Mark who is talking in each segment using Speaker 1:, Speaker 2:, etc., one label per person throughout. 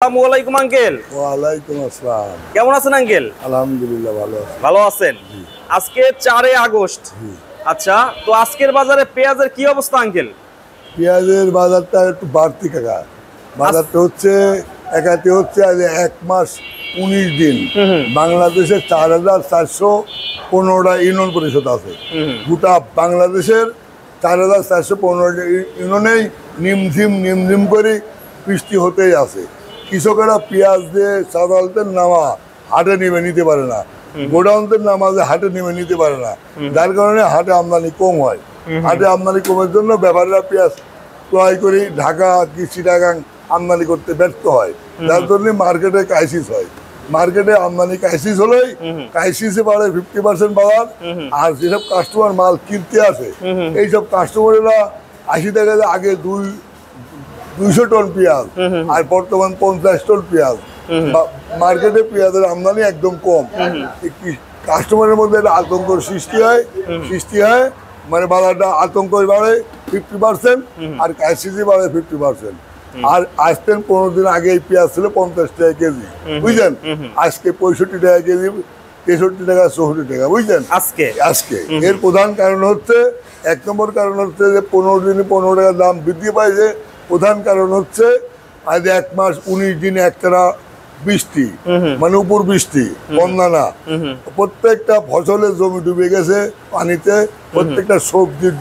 Speaker 1: আসসালামু আলাইকুম আঙ্কেল।
Speaker 2: ওয়ালাইকুম আসসালাম।
Speaker 1: কেমন আছেন আঙ্কেল?
Speaker 2: আলহামদুলিল্লাহ ভালো আছি।
Speaker 1: ভালো আছেন? আজকে 4 আগস্ট। আচ্ছা, তো আজকের বাজারে পেঁয়াজের কি অবস্থা আঙ্কেল?
Speaker 2: পেঁয়াজের বাজারটা একটু বাড়তি কাকা। বাজারটা হচ্ছে একাতে হচ্ছে আজ 1 মাস 19 দিন। বাংলাদেশে 4415টা ইউনিয়ন পরিষদ আছে। গোটা বাংলাদেশের 4415টা ইউনিয়নেই নিমঝিম করে বৃষ্টি হতেই আছে। কৃষকেরা পেঁয়াজ দিয়ে সাধারণতের নামা হাটে নেমে নিতে পারে না, গোডাউনদের নামাজে হাটে নেমে নিতে পারে না, যার কারণে হাটে আমদানি কম হয়। হাটে আমদানি কমের জন্য ব্যাপারীরা পেঁয়াজ ক্রয় করে ঢাকা কি চিটাগাং আমদানি করতে ব্যর্থ হয়, যার জন্য মার্কেটে ক্রাইসিস হয়। মার্কেটে আমদানি ক্রাইসিস হলেই ক্রাইসিসে বাড়ে 50% বাড়ার। আর যেসব কাস্টমার মাল কিনতে আসে এইসব কাস্টমারেরা 80 টাকা আগে 200 টন পেঁয়াজ আর বর্তমান 50 টন পেঁয়াজ। মার্কেটে পেঁয়াজের আমদানি একদম কম। কাস্টমারের মধ্যে একটা আতঙ্ক সৃষ্টি হয়, মানে বাজারটা আতঙ্ক বাড়ে 50% আর ক্রাইসিসে বাড়ে 50%। আর আজকে 15 দিন আগে এই পেঁয়াজ ছিল 50 টাকা কেজি, বুঝলেন? আজকে 65 টাকা কেজি, 63 টাকা, 64 টাকা, বুঝলেন? আজকে এর প্রধান কারণ হচ্ছে, 1 নম্বর কারণ হচ্ছে যে 15 দিনে 15 টাকা দাম বৃদ্ধি পাইছে। প্রধান কারণ হচ্ছে আজ 1 মাস 19 দিনে একটানা বৃষ্টি, মানে উপর বৃষ্টি, বন্যা না। প্রত্যেকটা ফসলের জমি ডুবে গেছে পানিতে, প্রত্যেকটা সবজির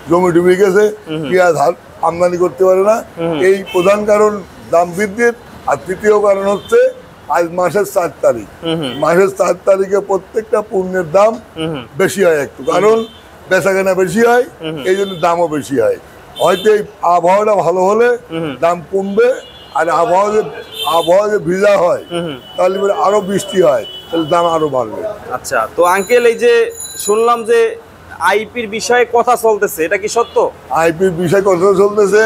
Speaker 2: জমি ডুবে গেছে, পেঁয়াজ আমদানি করতে পারে না। এই প্রধান কারণ দাম বৃদ্ধির। আর তৃতীয় কারণ হচ্ছে আজ মাসের 4 তারিখ। মাসের 4 তারিখে প্রত্যেকটা পণ্যের দাম বেশি হয় একটু, কারণ বেচাকেনা বেশি হয়, এই জন্য দামও বেশি হয়। হয়তো এই আবহাওয়াটা ভালো হলে দাম কমবে, আর আবহাওয়া যে ভিজা হয় তাহলে আরো বৃষ্টি হয়, তাহলে দাম আরো বাড়বে।
Speaker 1: আচ্ছা, তো আঙ্কেল এই যে শুনলাম যে আইপির বিষয়ে কথা চলতেছে, এটা কি সত্য?
Speaker 2: আইপির বিষয়ে কথা চলতেছে।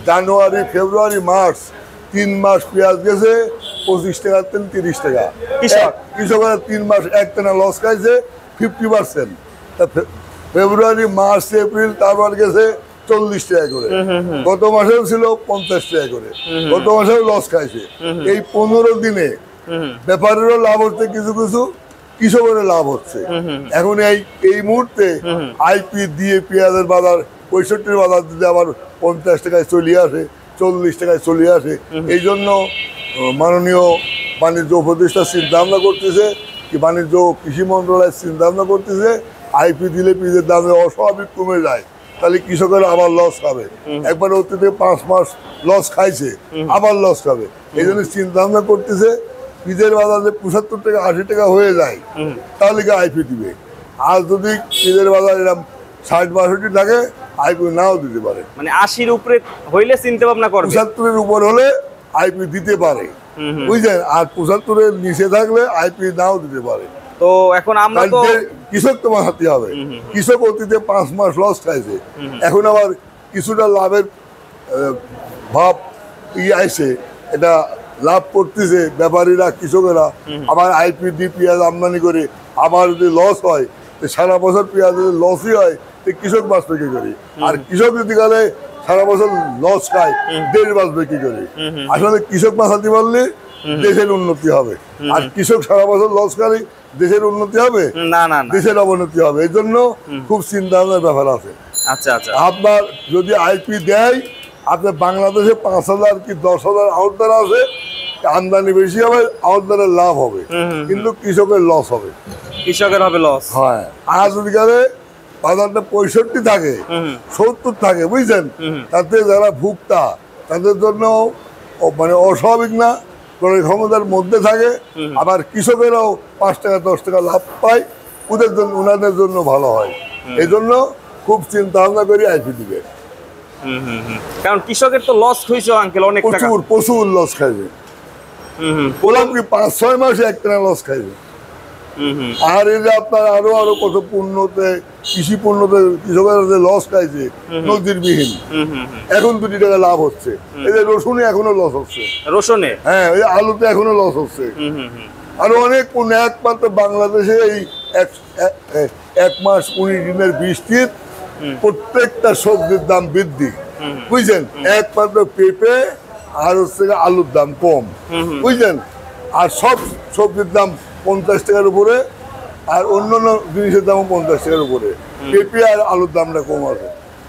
Speaker 2: জানুয়ারি, ফেব্রুয়ারি, মার্চ 3 মাস পেঁয়াজ গেছে 25 টাকা, 30 টাকা। কৃষকরা 3 মাস একটানা লস খাইছে 50%। ফেব্রুয়ারি, মার্চ, এপ্রিল তারপর গেছে 40 টাকা করে। গত মাসেও ছিল 50 টাকা করে, গত মাসেও লস খাইছে। এই 15 দিনে ব্যাপারেরও লাভ হচ্ছে, কিছু কৃষকের লাভ হচ্ছে। এখন এই মুহূর্তে আইপি দিয়ে পেঁয়াজের বাজার 65 বাজার দিতে আবার 50 টাকায় চলে আসে, 40 টাকায় চলে আসে। এই জন্য মাননীয় বাণিজ্য উপদেষ্টা চিন্তা ভাবনা করতেছে, কি বাণিজ্য কৃষি মন্ত্রণালয় চিন্তা ভাবনা করতেছে, আইপি দিলে পেঁয়াজের দামে অস্বাভাবিক কমে যায়, তাহলে কৃষকেরা আবার লস খাবে। একবার অতীতে 5 মাস লস খাইছে, আবার লস খাবে। এই জন্য চিন্তা ভাবনা করতেছে পেঁয়াজের বাজার যে 75 টাকা 80 টাকা হয়ে যায় তাহলে কি আইপি দিবে। আর যদি পেঁয়াজের বাজার এরকম 60-62 থাকে, আইপি নাও দিতে পারে।
Speaker 1: মানে 80-র উপরে হইলে চিন্তা ভাবনা করবে,
Speaker 2: 75-এর উপর হলে আইপি দিতে পারে, বুঝলেন? আর 75-এর নিচে থাকলে আইপি নাও দিতে পারে।
Speaker 1: তো এখন আমরা তো
Speaker 2: কৃষক তো মাথাতে হবে। কৃষক অতীতে 5 মাস লস খাইছে, এখন আবার কিছুটা লাভের ভাব আইছে, এটা লাভ করতেছে ব্যাপারীরা, কৃষকেরা। আবার আইপি দিয়ে পেঁয়াজ আমদানি করে আবার যদি লস হয়, সারা বছর পেঁয়াজ যদি লসই হয়, তো কৃষক বাঁচবে কি করে? আর কৃষক যদি গেলে সারা বছর লস খায়, দেশ বাঁচবে কি করে? আসলে কৃষক বাঁচাতে পারলে দেশের উন্নতি হবে। আর কৃষক সারা বছর লস খালে দেশের উন্নতি হবে
Speaker 1: না,
Speaker 2: দেশের অবনতি হবে। এই জন্য খুব চিন্তা ভাবনার ব্যাপার আছে।
Speaker 1: আচ্ছা,
Speaker 2: আপনার যদি আইপি দেয়, আপনার বাংলাদেশে 5,000 কি 10,000 আউটদার আছে, আমদানি বেশি হবে, আউটদারের লাভ হবে, কিন্তু কৃষকের লস হবে,
Speaker 1: লস।
Speaker 2: হ্যাঁ। আর যদি গেলে বাজারটা 65 থাকে, 70 থাকে, বুঝছেন, তাতে যারা ভুক্তা তাদের জন্য মানে অস্বাভাবিক না, ক্রয় ক্ষমতার মধ্যে থাকে। আবার কৃষকেরাও 5 টাকা 10 টাকা লাভ পায়, ওনাদের জন্য ভালো হয়। এই জন্য খুব চিন্তা ভাবনা করি আইপি দিবে।
Speaker 1: কারণ কৃষকের তো লস হয়েছে আঙ্কেল, অনেক টাকা,
Speaker 2: প্রচুর লস খাইবে। বললাম কি 5-6 মাসে একটানা লস খাইবে। আর এই যে আপনার আরো কত পণ্যতে, কৃষি পণ্যতে কৃষকেরা যে লস খাইছে নজির বিহীন, এখন 2 টাকা লাভ হচ্ছে। এই যে রসুনে এখনো লস হচ্ছে, রসুনে, হ্যাঁ, ওই আলুতে এখনো লস হচ্ছে। আরো অনেক পণ্য, একমাত্র বাংলাদেশে এই 1 মাস 19 দিনের বৃষ্টির প্রত্যেকটা সবজির দাম বৃদ্ধি, বুঝছেন? একমাত্র পেঁপে আর হচ্ছে আলুর দাম কম, বুঝলেন। আর সব সবজির দাম 50 টাকার উপরে, আর অন্যান্য জিনিসের দামও 50 টাকার উপরে। পেঁপে আর আলুর দামটা কম আছে,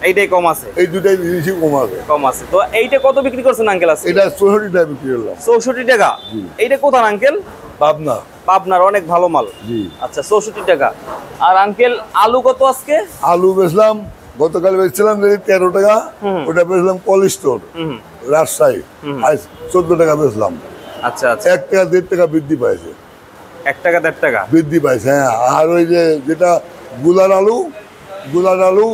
Speaker 1: এইটাই কম আছে,
Speaker 2: এই দুটাই জিনিসই কম আছে।
Speaker 1: কম আছে। তো এইটা কত বিক্রি করছেন আঙ্কেল আজকে?
Speaker 2: এটা 64 টাকা বিক্রি করলাম।
Speaker 1: 64 টাকা? এইটা কোথায় আঙ্কেল?
Speaker 2: পাবনা।
Speaker 1: পাবনার, অনেক ভালো মাল।
Speaker 2: জি।
Speaker 1: আচ্ছা, 64 টাকা। আর আঙ্কেল আলু কত আজকে?
Speaker 2: আলু বেচলাম গতকাল বেচছিলাম 13 টাকা, ওটা বেচলাম কলেস্টোর রাজশাহী, আজ 14 টাকা বেচলাম।
Speaker 1: আচ্ছা আচ্ছা,
Speaker 2: 1 টাকা 1.5 টাকা বৃদ্ধি পাইছে।
Speaker 1: 1 টাকা 1.5 টাকা
Speaker 2: বৃদ্ধি পাইছে, হ্যাঁ। আর ওই যে যেটা গুলার আলু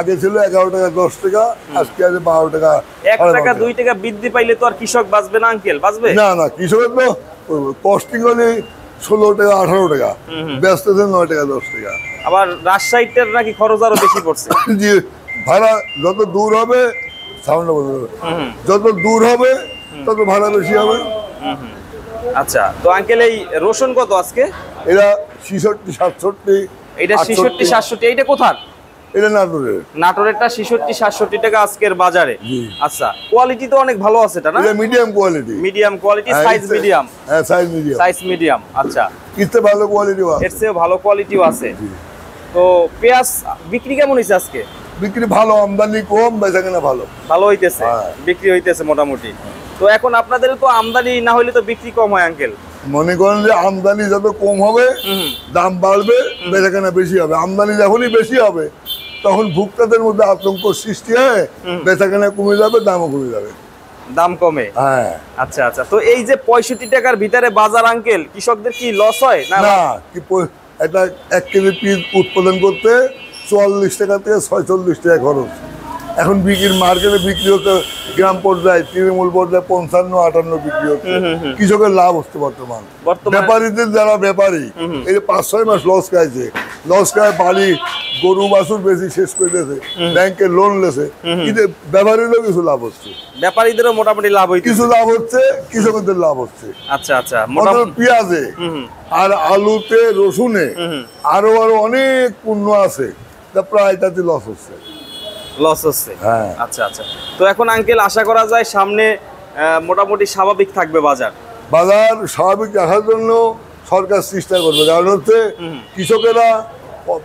Speaker 2: আগে ছিল 11 টাকা 10 টাকা, আজকে আছে 12 টাকা।
Speaker 1: 1 টাকা 2 টাকা বৃদ্ধি পাইলে তো আর কৃষক বাঁচবে না আঙ্কেল? বাঁচবে
Speaker 2: না না, কৃষকের তো কস্টিং হলে 16 টাকা 18 টাকা, বেচতেছে 9 টাকা 10 টাকা।
Speaker 1: আবার রাজশাহীটার নাকি খরচ আরো বেশি পড়ছে।
Speaker 2: যে ভাড়া যত দূর হবে, সাউন্ডটা বন্ধ করো। যত দূর হবে তত ভাড়া বেশি হবে।
Speaker 1: আচ্ছা, তো আঙ্কেল এই রসুন কত আজকে?
Speaker 2: এরা 66 67,
Speaker 1: এটা 66 67। এইটা কোথার?
Speaker 2: এটা নাটোরের।
Speaker 1: নাটোরেরটা 66 67 টাকা আজকের বাজারে। আচ্ছা, কোয়ালিটি তো অনেক ভালো আছে এটা না?
Speaker 2: এটা medium quality.
Speaker 1: Medium quality, size medium.
Speaker 2: হ্যাঁ, সাইজ মিডিয়াম।
Speaker 1: সাইজ মিডিয়াম, আচ্ছা।
Speaker 2: কিতে ভালো কোয়ালিটিও আছে,
Speaker 1: এর চেয়ে ভালো কোয়ালিটিও আছে। তো পেঁয়াজ বিক্রি কেমন হইছে আজকে?
Speaker 2: বিক্রি ভালো, আমদানি কম, বেচাকেনা ভালো।
Speaker 1: ভালো হইতেছে, বিক্রি হইতেছে মোটামুটি। তো এখন আপনাদের তো আমদানি না হইলে তো বিক্রি কম হয় আঙ্কেল।
Speaker 2: মনে করেন যে আমদানি যত কম হবে দাম বাড়বে, বেচাকেনা বেশি হবে। আমদানি যখনই বেশি হবে তখন ভোক্তাদের মধ্যে আতঙ্ক সৃষ্টি হয়, বেচাকেনা কমে যাবে, দামও কমে যাবে।
Speaker 1: দাম কমে?
Speaker 2: হ্যাঁ।
Speaker 1: আচ্ছা আচ্ছা, তো এই যে 65 টাকার ভিতরে বাজার আঙ্কেল, কৃষকদের কি লস হয় না?
Speaker 2: না, কি এটা 1 কেজি পিস উৎপাদন করতে 44 টাকা থেকে 46 টাকা খরচ। এখন মার্কেটে বিক্রি হতে গ্রাম পর্যায়ে, তৃণমূল পর্যায়ে 55 58 বিক্রি হচ্ছে। কৃষকের লাভ হচ্ছে বর্তমান। ব্যাপারীদের যারা ব্যাপারী, এই 5-6 মাস লস খাইছে, লস খায় বাড়ি গরু বাছুর বেশি শেষ করে দিয়েছে, ব্যাংকে লোন লেছে, কিন্তু ব্যাপারীরও কিছু লাভ হচ্ছে,
Speaker 1: ব্যাপারীদেরও মোটামুটি লাভ হইছে,
Speaker 2: কিছু লাভ হচ্ছে, কৃষকদের লাভ হচ্ছে।
Speaker 1: আচ্ছা আচ্ছা,
Speaker 2: মোটামুটি পেঁয়াজে আর আলুতে রসুনে আরো অনেক পণ্য আছে, তা প্রায় তাতে লস হচ্ছে।
Speaker 1: লস হচ্ছে,
Speaker 2: হ্যাঁ।
Speaker 1: আচ্ছা আচ্ছা, তো এখন আঙ্কেল আশা করা যায় সামনে মোটামুটি স্বাভাবিক থাকবে বাজার?
Speaker 2: বাজার স্বাভাবিক রাখার জন্য সরকার চেষ্টা করবে, কারণ হচ্ছে কৃষকেরা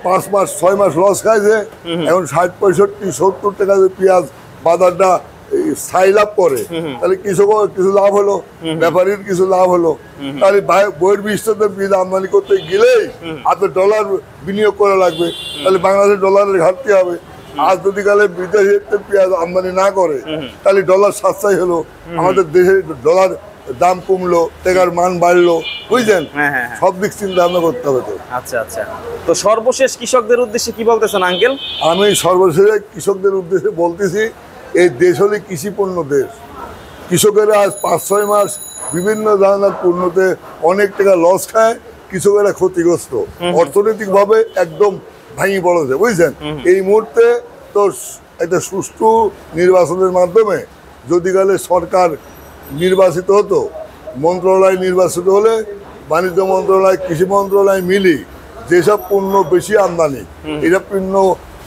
Speaker 2: 5 মাস 6 মাস লস খাইছে, এখন 60 65 70 টাকা পেঁয়াজ বাজারটা স্থায়ী লাভ করে, তাহলে কৃষকের কিছু লাভ হলো, ব্যাপারীর কিছু লাভ হলো। তাহলে বইয়ের বিশ্বতে পেঁয়াজ আমদানি করতে গেলেই $1 বিনিয়োগ করা লাগবে, তাহলে বাংলাদেশের ডলারের ঘাটতি হবে। আজ যদি কালে বিদেশে পেঁয়াজ আমদানি না করে, তাহলে ডলার সাশ্রয় হলো, আমাদের দেশে ডলার দাম কমলো, টাকার মান বাড়লো, বুঝলেন। সব দিক চিন্তা ভাবনা করতে হবে তো।
Speaker 1: আচ্ছা আচ্ছা, তো সর্বশেষ কৃষকদের উদ্দেশ্যে কি বলতেছেন আঙ্কেল?
Speaker 2: আমি সর্বশেষে কৃষকদের উদ্দেশ্যে বলতেছি, এই দেশ হলে কৃষিপণ্য দেশ। কৃষকেরা আজ 5-6 মাস বিভিন্ন ধরনের পণ্যতে অনেক টাকা লস খায়, কৃষকেরা ক্ষতিগ্রস্ত, অর্থনৈতিকভাবে একদম ভাঙি পড়েছে, বুঝছেন। এই মুহূর্তে তো একটা সুষ্ঠু নির্বাচনের মাধ্যমে যদি গেলে সরকার নির্বাচিত হতো, মন্ত্রণালয় নির্বাচিত হলে বাণিজ্য মন্ত্রণালয় কৃষি মন্ত্রণালয় মিলি যেসব পণ্য বেশি আমদানি, এইসব পণ্য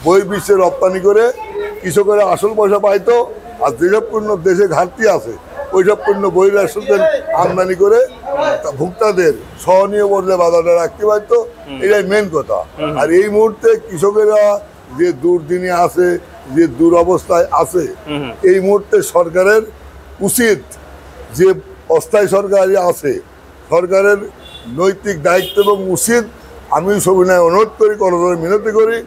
Speaker 2: বহির্বিশ্বে রপ্তানি করে কৃষকেরা আসল পয়সা পাইতো, আর যেসব পণ্য দেশে ঘাটতি আছে ওইসব পণ্য বহিরাষ্ট্রদের আমদানি করে ভোক্তাদের সহনীয় পর্যায়ে বাজারে রাখতে পারতো, এটাই মেন কথা। আর এই মুহূর্তে কৃষকেরা যে দুর্দিনে আছে, যে দুরবস্থায় আছে, এই মুহূর্তে সরকারের উচিত, যে অস্থায়ী সরকার আছে, সরকারের নৈতিক দায়িত্ব এবং উচিত, আমি সবিনয় অনুরোধ করি, করজোড়ে মিনতি করি,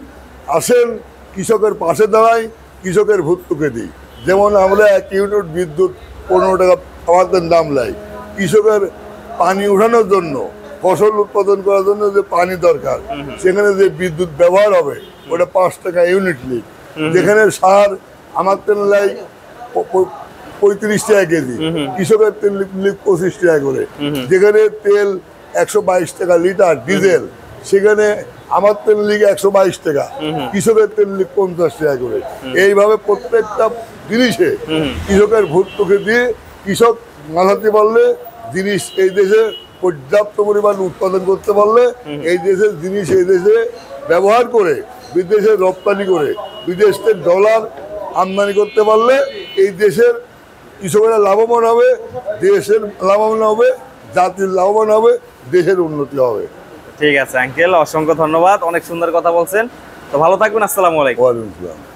Speaker 2: আসেন কৃষকের পাশে দাঁড়াই, কৃষকের ভর্তুকি দিই। যেমন আমরা 1 ইউনিট বিদ্যুৎ 15 টাকা আমাদের দাম লাই, কৃষকের পানি উঠানোর জন্য, ফসল উৎপাদন করার জন্য যে পানি দরকার, সেখানে যে বিদ্যুৎ ব্যবহার হবে ওটা 5 টাকা ইউনিট লিখ। যেখানে সার আমার তেল লাই 35 টাকা কেজি, কৃষকের তেল লিখ 25 টাকা করে। যেখানে তেল 122 টাকা লিটার ডিজেল, সেখানে আমার তেল লিখ 122 টাকা, কৃষকের তেল লিখ 50 টাকা করে। এইভাবে প্রত্যেকটা জিনিসে কৃষকের ভর্তুকি দিয়ে কৃষক মাথাতে পারলে, জিনিস এই দেশে পর্যাপ্ত পরিমাণ উৎপাদন করতে পারলে, এই দেশের জিনিস এই দেশে ব্যবহার করে বিদেশে রপ্তানি করে বিদেশ থেকে ডলার আমদানি করতে পারলে এই দেশের কৃষকেরা লাভবান হবে, দেশের লাভবান হবে, জাতির লাভবান হবে, দেশের উন্নতি হবে।
Speaker 1: ঠিক আছে আঙ্কেল, অসংখ্য ধন্যবাদ, অনেক সুন্দর কথা বলছেন। তো ভালো থাকবেন, আসসালামু আলাইকুম।
Speaker 2: ওয়ালাইকুম আসসালাম।